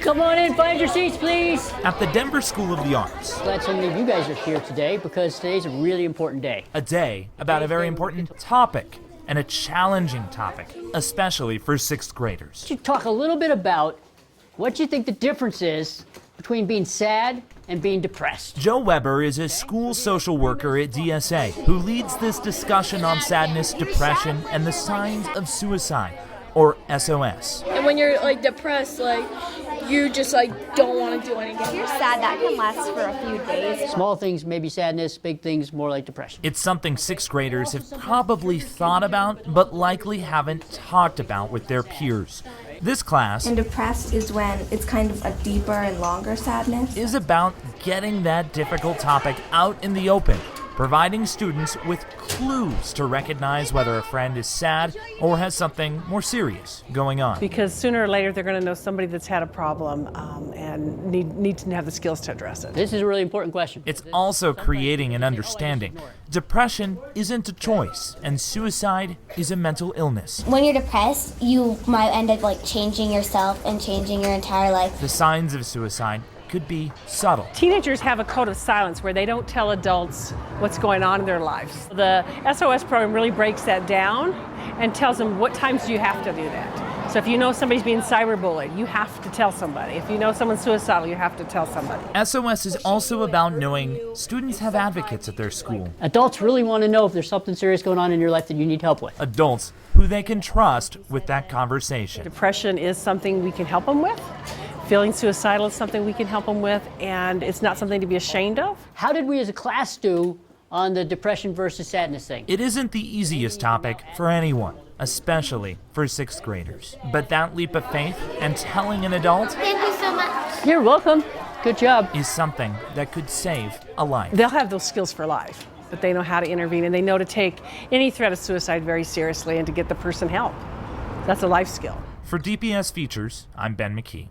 Come on in, find your seats, please. At the Denver School of the Arts. Glad so many of you guys are here today because today's a really important day. A day about a very important topic, and a challenging topic, especially for sixth graders. Could you talk a little bit about what you think the difference is between being sad and being depressed? Joe Weber is a school social worker at DSA who leads this discussion on sadness, depression, and the signs of suicide, or SOS. And when you're depressed, you just don't want to do anything. If you're sad, that can last for a few days. Small things, maybe sadness, big things, more like depression. It's something sixth graders have probably thought about, but likely haven't talked about with their peers. This class, And depressed is when it's kind of a deeper and longer sadness. is about getting that difficult topic out in the open, providing students with clues to recognize whether a friend is sad or has something more serious going on. Because sooner or later they're going to know somebody that's had a problem and need to have the skills to address it. This is a really important question. It's also creating an understanding. Depression isn't a choice, and suicide is a mental illness. When you're depressed, you might end up changing yourself and changing your entire life. The signs of suicide could be subtle. Teenagers have a code of silence where they don't tell adults what's going on in their lives. The SOS program really breaks that down and tells them what times you have to do that. So if you know somebody's being cyberbullied, you have to tell somebody. If you know someone's suicidal, you have to tell somebody. SOS is also about knowing students have advocates at their school. Adults really want to know if there's something serious going on in your life that you need help with. Adults who they can trust with that conversation. Depression is something we can help them with. Feeling suicidal is something we can help them with, and it's not something to be ashamed of. How did we as a class do on the depression versus sadness thing? It isn't the easiest topic for anyone, especially for sixth graders. But that leap of faith and telling an adult Thank you so much. You're welcome. Good job. is something that could save a life. They'll have those skills for life, but they know how to intervene, and they know to take any threat of suicide very seriously and to get the person help. That's a life skill. For DPS Features, I'm Ben McKee.